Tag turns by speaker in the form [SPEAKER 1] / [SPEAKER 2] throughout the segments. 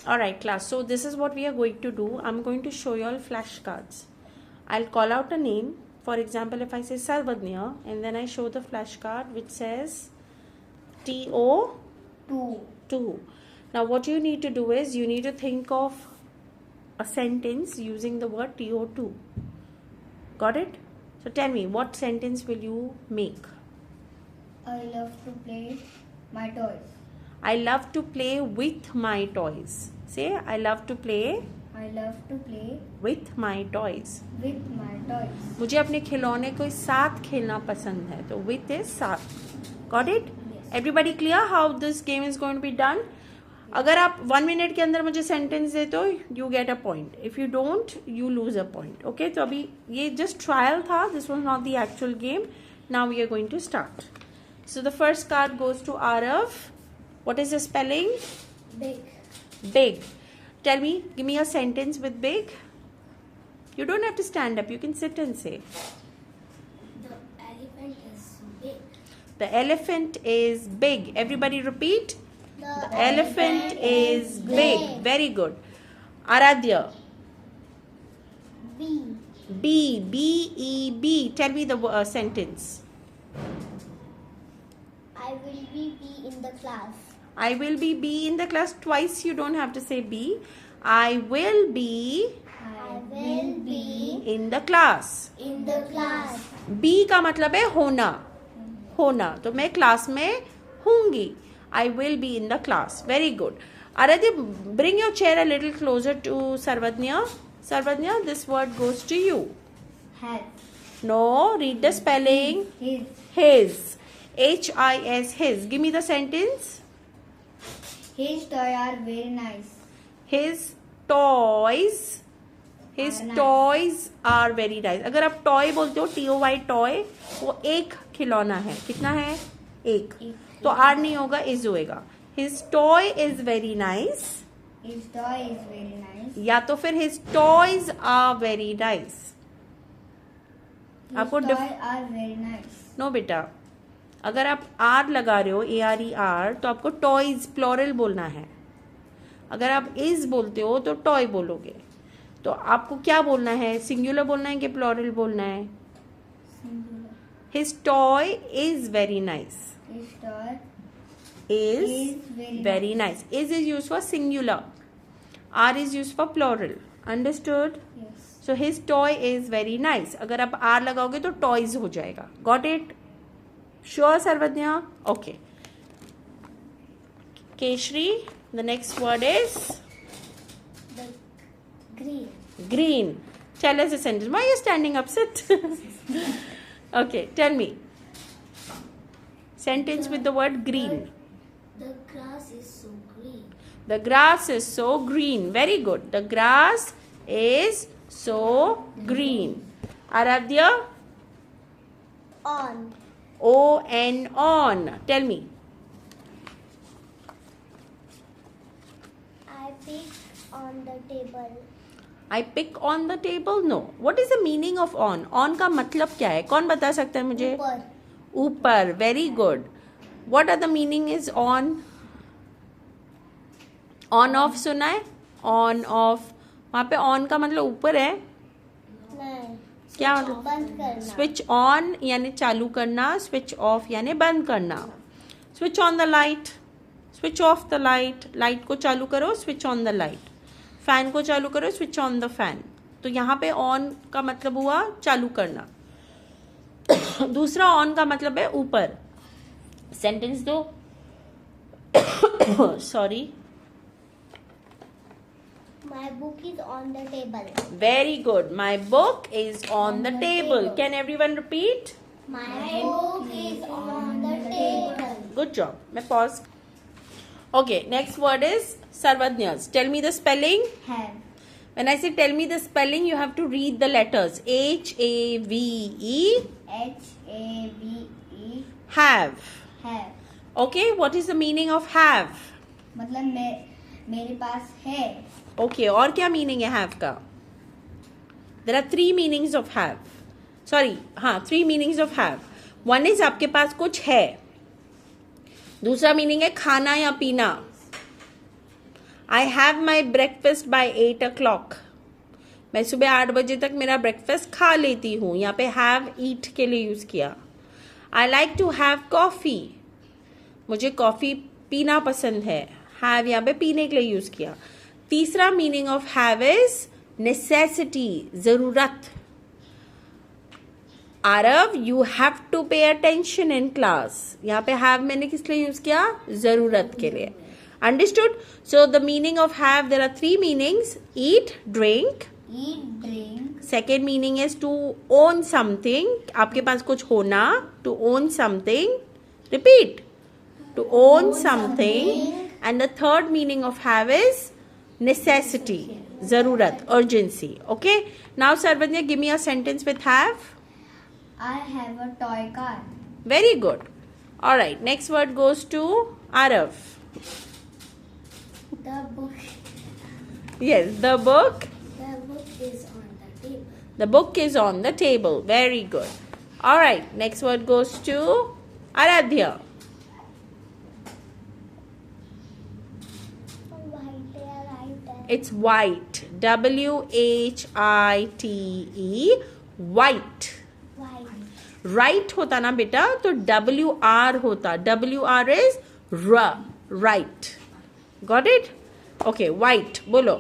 [SPEAKER 1] Alright, class. So this is what we are going to do. I'm going to show you all flashcards. I'll call out a name. For example, if I say Sarvadnya and then I show the flashcard which says TO2. Now what you need to do is you need to think of a sentence using the word TO2. Got it? So tell me, what sentence will you make?
[SPEAKER 2] I love to play my toys.
[SPEAKER 1] I love to play with my toys. Say, I love to play
[SPEAKER 2] I love to play
[SPEAKER 1] with my toys.
[SPEAKER 2] with my toys.
[SPEAKER 1] मुझे अपने खिलौने को साथ खेलना पसंद है. तो with is साथ. Got it?
[SPEAKER 2] Yes.
[SPEAKER 1] Everybody clear how this game is going to be done? अगर आप 1 minute के अंदर मुझे sentence दे तो you get a point. If you don't, you lose a point. Okay? तो अभी ये just trial था. This was not the actual game. Now we are going to start. So the first card goes to Arav. What is the spelling?
[SPEAKER 2] Big.
[SPEAKER 1] Big. Tell me, give me a sentence with big. You don't have to stand up. You can sit and say.
[SPEAKER 2] The elephant is big.
[SPEAKER 1] The elephant is big. Everybody repeat. The elephant is big. Very good. Aradhya.
[SPEAKER 2] B.
[SPEAKER 1] B. B-E-B. Tell me the sentence.
[SPEAKER 2] I will be in the class.
[SPEAKER 1] I will be B in the class. Twice you don't have to say B. I will be
[SPEAKER 2] I will be
[SPEAKER 1] in the class.
[SPEAKER 2] in the class.
[SPEAKER 1] B का मतलब है होना. होना. तो मैं class में होंगी. I will be in the class. Very good. Aradhya, bring your chair a little closer to Sarvadnya. Sarvadnya, this word goes to you.
[SPEAKER 2] Have.
[SPEAKER 1] No, read the spelling.
[SPEAKER 2] His.
[SPEAKER 1] His. H-I-S. His. Give me the sentence.
[SPEAKER 2] His toys are very nice.
[SPEAKER 1] His toys. His
[SPEAKER 2] Are nice.
[SPEAKER 1] toys are very nice. अगर आप toy बोलते हो TOY toy, वो एक खिलौना है. कितना है? एक. तो आर नहीं होगा, इज होएगा. His toy is very nice.
[SPEAKER 2] His toy is very nice.
[SPEAKER 1] या तो फिर his toys are very nice.
[SPEAKER 2] His
[SPEAKER 1] आपको
[SPEAKER 2] toys are very nice.
[SPEAKER 1] No बेटा, अगर आप आर लगा रहे हो ARER तो आपको टॉयज प्लोरल बोलना है. अगर आप इज बोलते हो तो टॉय बोलोगे. तो आपको क्या बोलना है? सिंगुलर बोलना है कि प्लोरल बोलना है?
[SPEAKER 2] Singular.
[SPEAKER 1] His toy is very nice.
[SPEAKER 2] His toy
[SPEAKER 1] Is
[SPEAKER 2] is
[SPEAKER 1] very nice. Is used for singular. R is used for plural. Understood?
[SPEAKER 2] Yes.
[SPEAKER 1] So his toy is very nice. अगर आप R लगाओगे तो toys हो जाएगा. Got it? Sure, Sarvadnya? Okay. Keshri, the next word is
[SPEAKER 2] The green.
[SPEAKER 1] green. Tell us a sentence. Why are you standing up? Sit. Okay, tell me. Sentence with the word green.
[SPEAKER 2] The grass is so green.
[SPEAKER 1] The grass is so green. Very good. The grass is so green. Aradhya?
[SPEAKER 2] On.
[SPEAKER 1] O-N, on. Tell me.
[SPEAKER 2] I pick on the table.
[SPEAKER 1] I pick on the table? No. What is the meaning of on? On का मतलब क्या है? कौन बता सकता है मुझे?
[SPEAKER 2] ऊपर.
[SPEAKER 1] ऊपर. Very good. What are the meaning is on? On off सुना है? On off. वहाँ पे on का मतलब ऊपर है.
[SPEAKER 2] नहीं.
[SPEAKER 1] क्या मतलब?
[SPEAKER 2] बंद करना.
[SPEAKER 1] स्विच ऑन यानी चालू करना, स्विच ऑफ यानी बंद करना. Switch on the light, switch off the light. Light को चालू करो, switch on the light. Fan को चालू करो, स्विच ऑन द फैन. तो यहाँ पे ऑन का मतलब हुआ चालू करना. दूसरा ऑन का मतलब है ऊपर. सेंटेंस दो. Sorry.
[SPEAKER 2] My book is on the table.
[SPEAKER 1] Very good. My book is on the table. Can everyone repeat?
[SPEAKER 2] My book is on the table.
[SPEAKER 1] Good job. मैं pause. Okay, next word is Sarvadnyas. Tell me the spelling.
[SPEAKER 2] Have.
[SPEAKER 1] When I say tell me the spelling, you have to read the letters. H-A-V-E.
[SPEAKER 2] H-A-V-E.
[SPEAKER 1] Have.
[SPEAKER 2] Have.
[SPEAKER 1] Okay, what is the meaning of have?
[SPEAKER 2] मतलब मेरे पास है.
[SPEAKER 1] Okay, और क्या meaning है have का? There are 3 meanings of have. Sorry, हाँ 3 meanings of have. One is आपके पास कुछ है. दूसरा मीनिंग है खाना या पीना. I have my breakfast by 8 o'clock. मैं सुबह 8 बजे तक मेरा ब्रेकफास्ट खा लेती हूँ. यहाँ पे हैव ईट के लिए यूज किया. I like to have coffee. मुझे कॉफी पीना पसंद है. हैव यहाँ पे पीने के लिए यूज किया. तीसरा meaning of have is necessity, जरूरत. Aarav, you have to pay attention in class. यहाँ पे हैव मैंने किस लिए यूज किया? जरूरत के लिए. Understood? So the meaning of have, there are 3 meanings. Eat, drink.
[SPEAKER 2] Eat, drink.
[SPEAKER 1] Second meaning is to own something. आपके पास कुछ होना. To own something. Repeat. To own something. And the third meaning of have is necessity, जरूरत, urgency. Okay? Now Sarvanya, give me a sentence with have.
[SPEAKER 2] I have a toy car.
[SPEAKER 1] Very good. All right. Next word goes to Arav.
[SPEAKER 2] The book.
[SPEAKER 1] Yes, the book.
[SPEAKER 2] The book is on the table.
[SPEAKER 1] The book is on the table. Very good. All right. Next word goes to Aradhya. It's white. WHITE. White. Right होता ना बेटा, तो WR होता. WR is right. Got it? Okay, white. बोलो.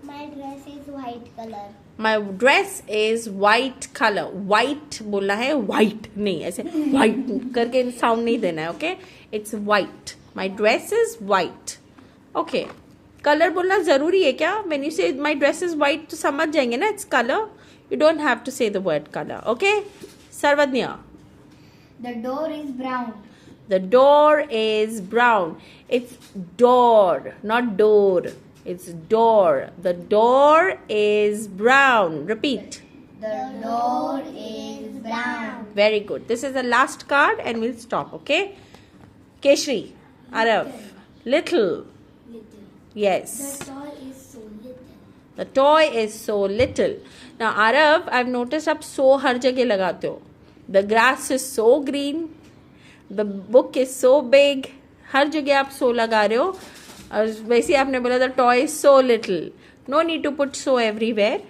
[SPEAKER 2] My dress is white color.
[SPEAKER 1] My dress is white color. White बोलना है, white नहीं, ऐसे white करके साउंड नहीं देना है. Okay? It's white. My dress is white. Okay. Colour बोलना जरूरी है क्या? When you say my dress is white तो समझ जाएंगे ना, it's color. You don't have to say the word color. Okay? Sarvadnya.
[SPEAKER 2] The door is brown.
[SPEAKER 1] The door is brown. It's door, not door. It's door. The door is brown. Repeat.
[SPEAKER 2] The door is brown.
[SPEAKER 1] Very good. This is the last card and we'll stop. Okay? Keshri. Arav. Little. Yes.
[SPEAKER 2] The toy is so little.
[SPEAKER 1] The toy is so little. Now, Arav, I've noticed आप so हर जगह लगाते हो. The grass is so green. The book is so big. हर जगह आप so लगा रहे हो. और वैसे आपने बोला the toy is so little. No need to put so everywhere.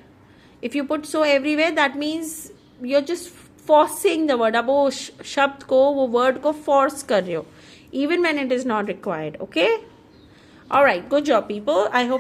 [SPEAKER 1] If you put so everywhere, that means you're just forcing the word. अब वो शब्द को, वो word को force कर रहे हो. Even when it is not required. Okay? All right. Good job, people. I hope